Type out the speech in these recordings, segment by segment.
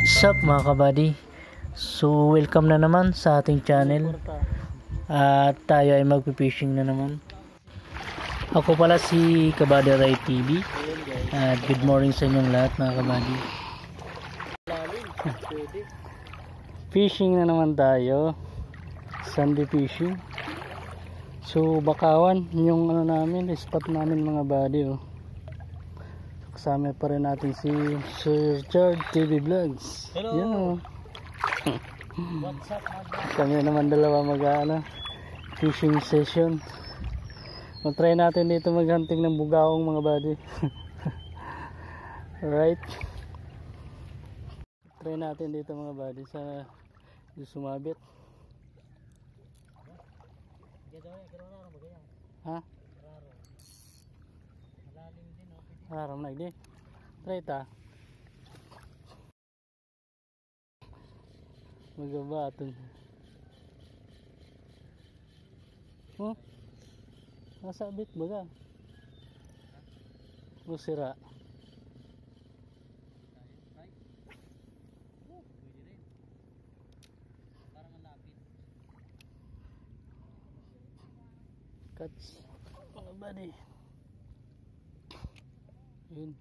What's up mga kabady? So welcome na naman sa ating channel. At tayo ay magpipishing na naman. Ako pala si Kabady Ray TV. At good morning sa inyong lahat mga kabady. Fishing na naman tayo. Sunday fishing. So bakawan yung namin, spot namin mga buddy oh. Kasama pa rin natin si Sir Chard TV Vlogs. Hello. Yan oh. What's up, Kami naman dalawa fishing session. Try natin dito maghunting ng bugaong mga buddy. Alright. Try natin dito mga buddy sa sumabit. Ha? Araw na hindi. Try ta. Magabaton. Oh. Nasabit baga. Musira. Cuts. Mga buddy. Yun.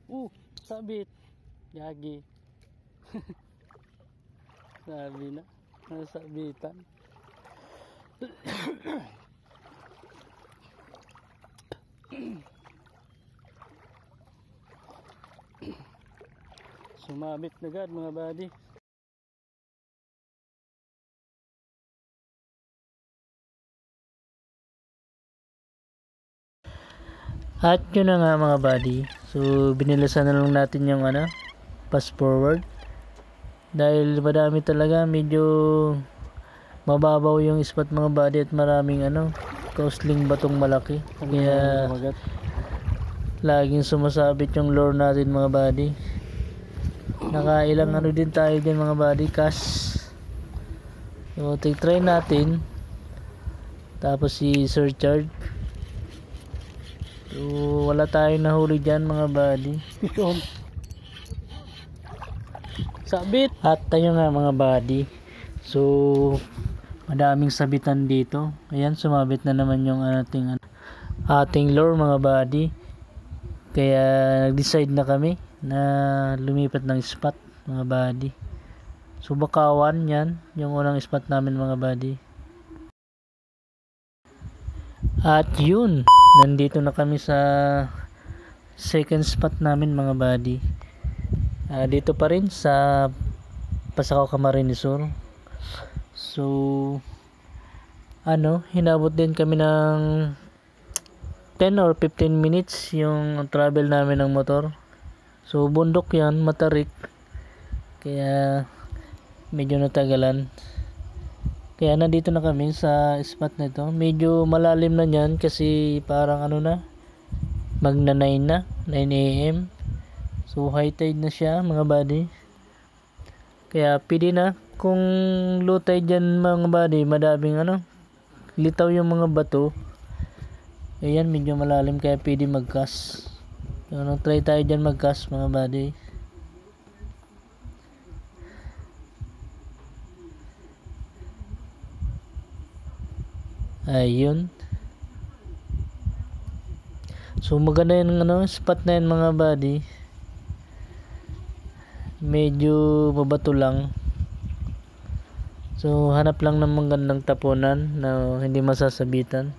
Oop. Sabit. Yagi. Sabi na. Nasabitan. Sumabit na agad mga buddy. At yun na nga mga buddy. So binilasan na lang natin yung fast forward. Dahil madami talaga, medyo mababaw yung spot mga buddy at maraming kausling batong malaki. Kaya laging sumasabit yung lure natin mga buddy. Nakailang din tayo din mga buddy, cast. So try natin. Tapos si Sir Chard. So wala tayong nahuli dyan mga buddy. Sabit. At tayo nga mga buddy. So madaming sabitan dito. Ayan, sumabit na naman yung ating lure mga buddy. Kaya nag-decide na kami na lumipat ng spot mga buddy. So bakawan yan yung unang spot namin mga buddy. At yun, nandito na kami sa second spot namin mga buddy. Dito pa rin sa Pasakaw, Camarines Sur. So hinabot din kami ng 10 or 15 minutes yung travel namin ng motor. So bundok yan, matarik. Kaya medyo natagalan. Kaya nandito na kami sa spot na ito. Medyo malalim na yan kasi parang magna 9 na, 9 AM. So high tide na siya mga buddy. Kaya pwede na kung low tide dyan mga buddy, madaming litaw yung mga bato. Ayan, medyo malalim kaya pwede mag-cast. So try tayo dyan mag-cast mga buddy. Ayun. So maganda yung spot na yan mga buddy. Medyo mabato lang. So hanap lang ng magandang tapunan na hindi masasabitan.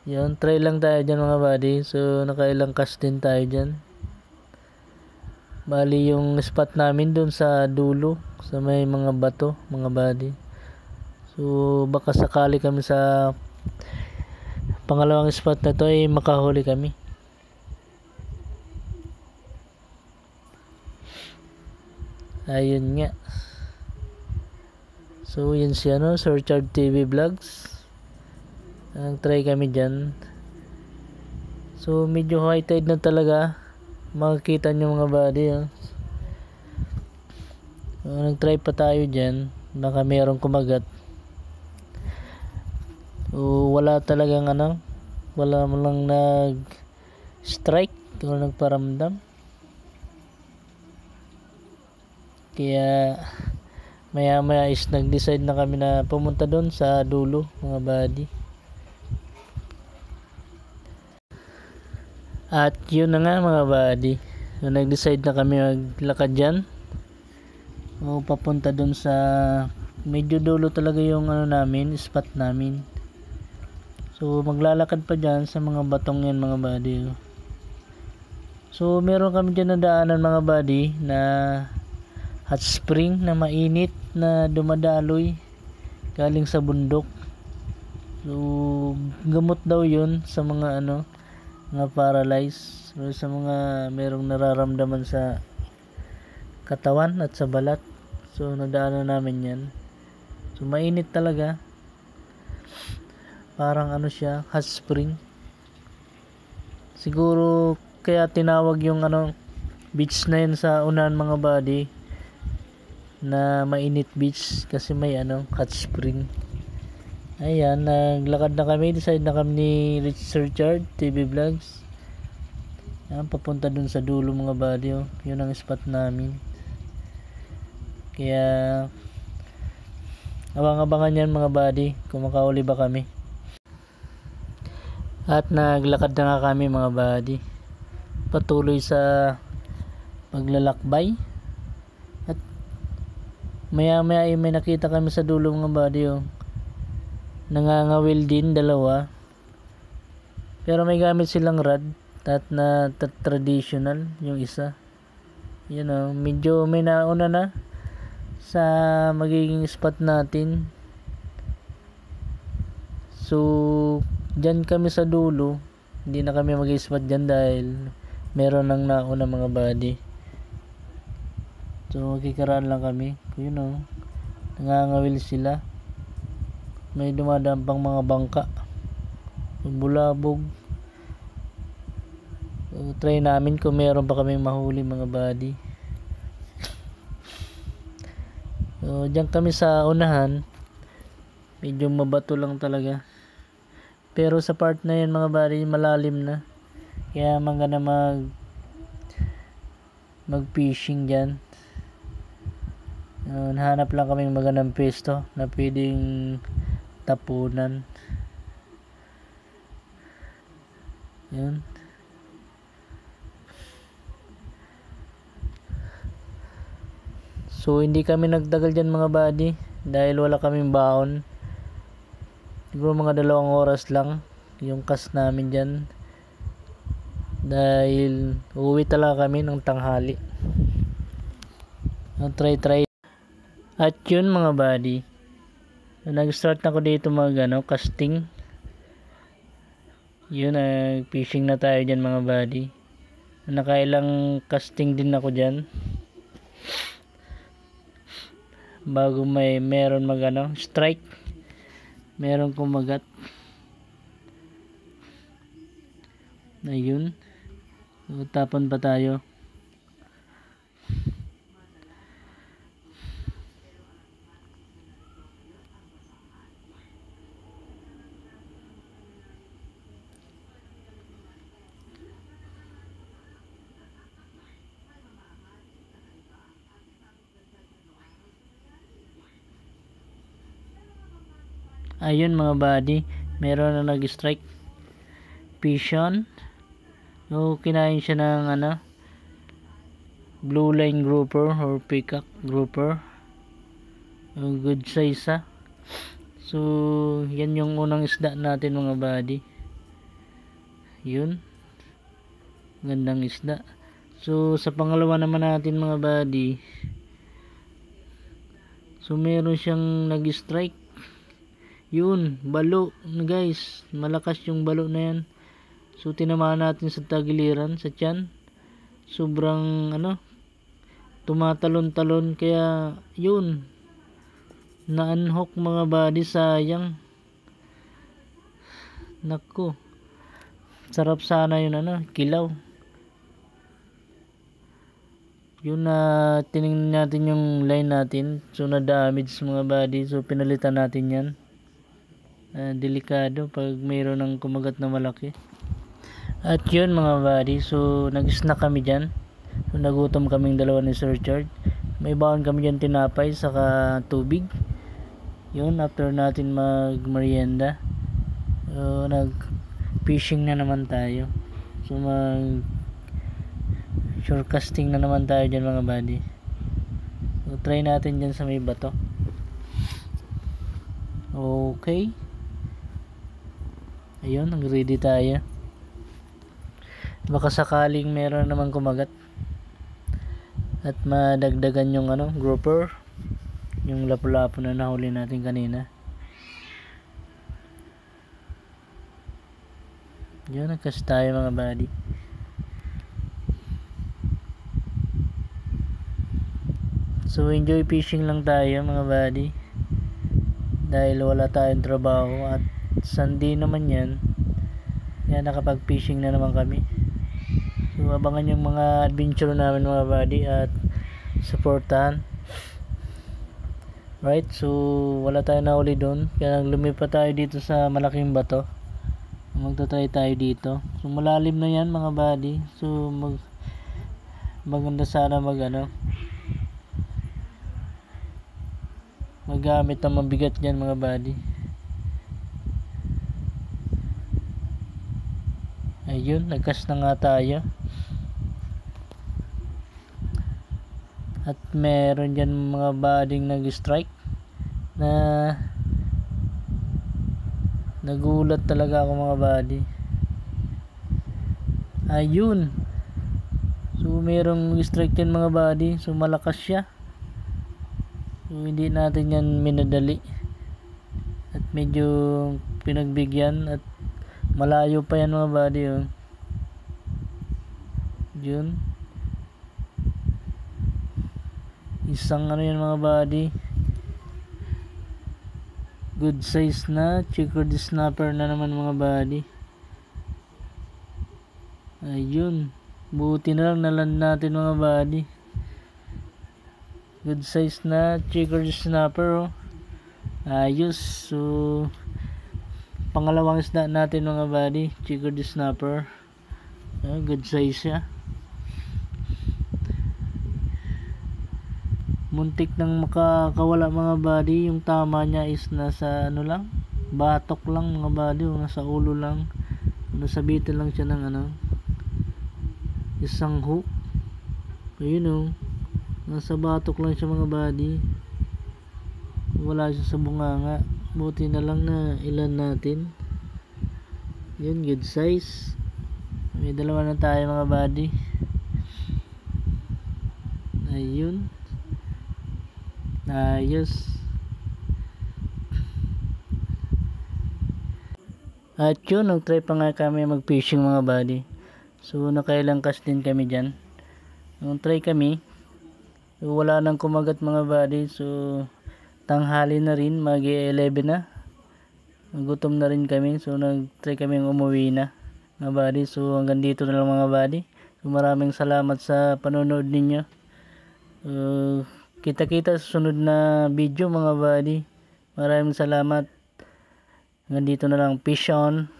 Yun, try lang tayo dyan mga buddy. So nakailang cast din tayo dyan. Bali yung spot namin dun sa dulo, sa may mga bato mga buddy. So baka sakali kami sa pangalawang spot na to ay makahuli kami. Ayun nga. So yun si Sir Chard TV Vlogs. Try kami dyan. So medyo high tide na talaga. Makikita nyo mga buddy. So, nag-try pa tayo dyan. Baka merong kumagat. Wala talagang wala mo lang nag-strike o nagparamdam. Kaya maya is nag-decide na kami na pumunta doon sa dulo, mga buddy. At yun na nga, mga buddy. So, nag-decide na kami maglakad dyan. Papunta doon sa medyo dulo talaga yung namin, spot namin. So maglalakad pa dyan sa mga batong yan, mga buddy. So meron kami dyan na daanan, mga buddy, na hot spring na mainit na dumadaloy galing sa bundok. So gamot daw yun sa mga mga paralyzed, o sa mga merong nararamdaman sa katawan at sa balat. So nadaanan namin yan. So mainit talaga, parang siya, hot spring. Siguro kaya tinawag yung beach na yun sa unahan, mga buddy, na mainit beach, kasi may hot spring. Ayan, naglakad na kami, decide na kami ni Richard TV Vlogs. Ayan, papunta dun sa dulo, mga buddy. Yun ang spot namin. Kaya abang-abangan yan, mga buddy, kung makauli ba kami. At naglakad na nga kami, mga buddy, patuloy sa paglalakbay. At maya ay may nakita kami sa dulo, mga buddy. Nangangawil din, dalawa, pero may gamit silang rod at na traditional yung isa. Medyo may nauna na sa magiging spot natin. So dyan kami sa dulo, hindi na kami mag-spot dyan dahil meron nang nauna, mga buddy. So magkikaraan lang kami. Nangangawil sila. May dumadaan pang mga bangka, bulabog. So try namin kung meron pa kaming mahuli, mga buddy. So dyan kami sa unahan, medyo mabato lang talaga. Pero sa part na yan, mga buddy, malalim na. Kaya maganda mag-fishing dyan. Nahanap lang kaming magandang pwesto na pwedeng tapunan. Yun. So hindi kami nagtagal dyan, mga buddy, dahil wala kaming baon. Siguro mga 2 oras lang yung cast namin dyan, dahil uuwi talaga kami ng tanghali. Try. At yun, mga buddy, nag-start na ko dito casting. Yun, fishing na tayo dyan, mga buddy. Nakailang casting din ako dyan bago meron strike, meron kumagat. Ayun, tapon pa tayo. Ayun, mga buddy, meron na nag-strike, piston. So kinain siya ng blue line grouper or peacock grouper. Good size. So yan yung unang isda natin, mga buddy. Yun, gandang isda. So sa pangalawa naman natin, mga buddy, so meron siyang nag-strike. Yun, balo, guys, malakas yung balo na yan. So tinamaan natin sa tagiliran, sa tiyan. Sobrang tumatalon-talon, kaya yun, na-unhook, mga buddy, sayang. Nako, sarap sana yun, kilaw. Yun na tinignan natin yung line natin. So na-damage mga buddy. So pinalitan natin yan. Delikado pag mayroon ng kumagat na malaki. At yun mga buddy. So nag-snack kami dyan. So nagutom kaming dalawa ni Sir Chard. May baon kami dyan tinapay saka tubig. Yun after natin mag-merienda. So nag-fishing na naman tayo. So shorecasting na naman tayo dyan mga buddy. So try natin dyan sa may bato. Okay. Ayun, nag-ready tayo. Baka sakaling meron naman kumagat. At madagdagan yung grouper. Yung lapu-lapu na nahuli natin kanina. Yun, nagkas tayo mga buddy. So enjoy fishing lang tayo mga buddy. Dahil wala tayong trabaho at Sunday naman yan. Kaya nakapag fishing na naman kami. So abangan yung mga adventure namin mga buddy at supportahan. Right, so wala tayong nahuli doon. Kaya lumipat tayo dito sa malaking bato. Magta-try tayo dito. So malalim na yan mga buddy. So maganda sana magamit ng mabigat yan mga buddy. Ayun, nagkas na nga tayo. At meron dyan mga buddyng nag-strike na nagulat talaga ako mga buddy. Ayun, so merong strike din mga buddy. So malakas siya. So hindi natin yan minadali. At medyo pinagbigyan. At malayo pa yan mga buddy. Yun. Isang yan mga buddy. Good size na checkered snapper na naman mga buddy. Ayun. Buti na lang naland natin mga buddy. Good size na checkered snapper. Ayos. So pangalawang isda natin mga buddy. Checkered snapper. Good size siya. Muntik nang makakawala mga buddy. Yung tama niya is nasa lang, batok lang mga buddy, o nasa ulo lang, nasabitan lang siya ng isang hook. Ayun nasa batok lang siya mga buddy, wala siya sa bunganga. Buti na lang na ilan natin. Yun, good size. May dalawa na tayo mga buddy. Ayun, ayos. At yun, nag-try pa nga kami mag-fishing mga buddy. So nakailang cast din kami dyan. Nung try kami, so, wala nang kumagat mga buddy. So tanghali na rin, mag-11 na. Gutom na rin kami. So nag-try kami umuwi na mga buddy. So hanggang dito na lang mga buddy. So maraming salamat sa panonood ninyo. Kita-kita sa sunod na video mga buddy. Maraming salamat. Hanggang dito na lang. Peace on.